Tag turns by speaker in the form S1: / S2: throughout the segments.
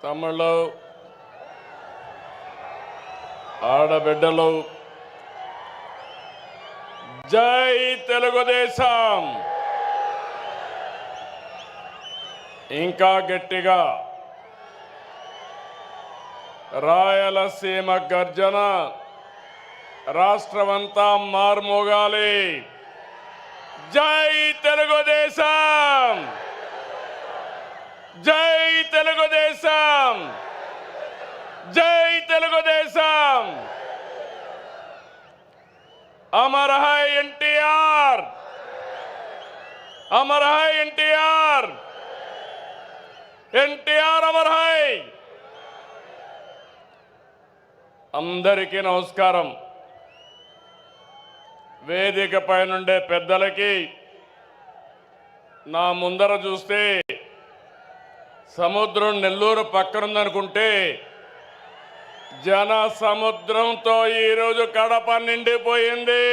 S1: తమ్ముళ్ళు, ఆడబిడ్డలు, జై తెలుగుదేశం. ఇంకా గట్టిగా రాయలసీమ గర్జన రాష్ట్రమంతా మార్మోగాలి. జై తెలుగుదేశం, జై తెలుగుదేశం, జై Telugu Desam. Amar high NTR, Amar high NTR, NTR Amar high. అందరికీ నమస్కారం. వేదికపై నుండే పెద్దలకి, నా ముందర చూస్తే సముద్రం నెల్లూరు పక్కనుందనుకుంటే జన సముద్రంతో ఈరోజు కడప నిండిపోయింది.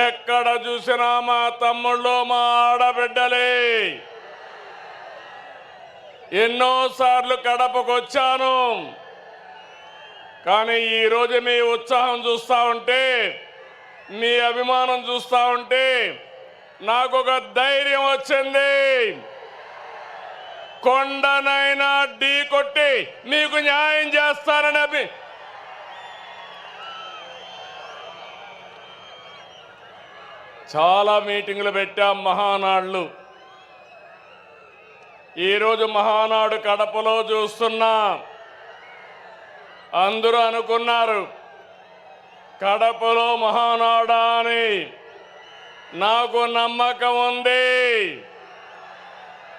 S1: ఎక్కడ చూసినా మా తమ్ముళ్ళు, మా ఆడబిడ్డలే. ఎన్నోసార్లు కడపకు వచ్చాను, కానీ ఈరోజు మీ ఉత్సాహం చూస్తూ ఉంటే, మీ అభిమానం చూస్తూ ఉంటే నాకు ఒక ధైర్యం వచ్చింది. కొండనైనా ఢీ కొట్టి మీకు న్యాయం చేస్తానని చాలా మీటింగులు పెట్టాం, మహానాడులు. ఈరోజు మహానాడు కడపలో చూస్తున్నా. అందరూ అనుకున్నారు కడపలో మహానాడా అని. నాకు నమ్మకం ఉంది.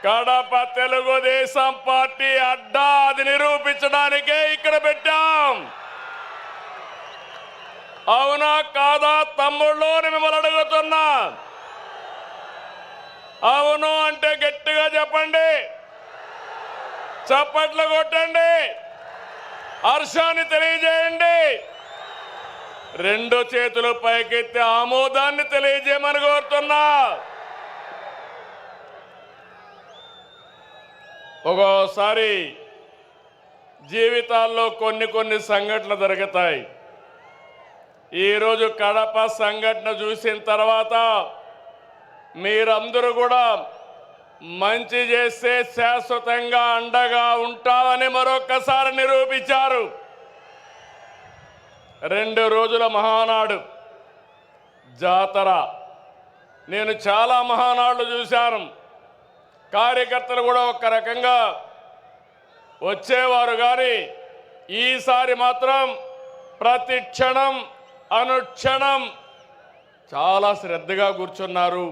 S1: కడప తెలుగుదేశం పార్టీ అడ్డా, అది నిరూపించడానికే ఇక్కడ పెట్టాం. అవునా కాదా తమ్ముళ్ళు మిమ్మల్ని అడుగుతున్నా? అవును అంటే గట్టిగా చెప్పండి, చప్పట్లు కొట్టండి, హర్షాన్ని తెలియజేయండి. రెండు చేతులు పైకెత్తి ఆమోదాన్ని తెలియజేయమని కోరుతున్నా. ఒక్కోసారి జీవితాల్లో కొన్ని సంఘటనలు జరుగుతాయి. ఈరోజు కడప సంఘటన చూసిన తర్వాత మీరందరూ కూడా మంచి చేస్తే శాశ్వతంగా అండగా ఉంటామని మరొక్కసారి నిరూపించారు. 2 రోజుల మహానాడు జాతర. నేను చాలా మహానాడులు చూశాను. కార్యకర్తలు కూడా ఒక రకంగా వచ్చేవారు, కానీ ఈసారి మాత్రం ప్రతి క్షణం అనుక్షణం చాలా శ్రద్ధగా కూర్చున్నారు.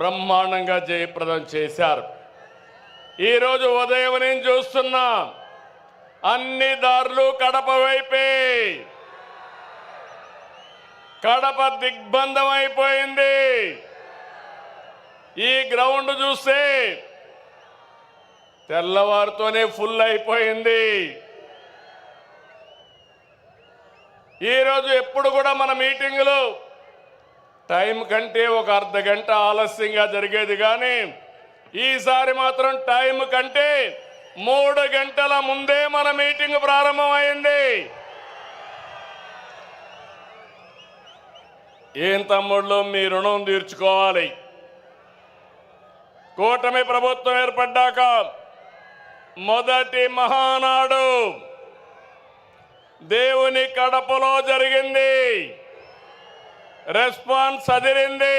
S1: బ్రహ్మాండంగా జయప్రదం చేశారు. ఈరోజు ఉదయం నేను చూస్తున్నా, అన్ని దారులు కడప వైపే. కడప దిగ్బంధం అయిపోయింది. ఈ గ్రౌండ్ చూస్తే తెల్లవారితోనే ఫుల్ అయిపోయింది. ఈరోజు ఎప్పుడు కూడా మన మీటింగులు టైం కంటే ఒక అర్ధ గంట ఆలస్యంగా జరిగేది, కానీ ఈసారి మాత్రం టైం కంటే 3 గంటల ముందే మన మీటింగ్ ప్రారంభమైంది. ఏం తమ్ముళ్ళు, మీ రుణం తీర్చుకోవాలి. కూటమి ప్రభుత్వం ఏర్పడ్డాక మొదటి మహానాడు దేవుని కడపలో జరిగింది. రెస్పాన్స్ అదిరింది.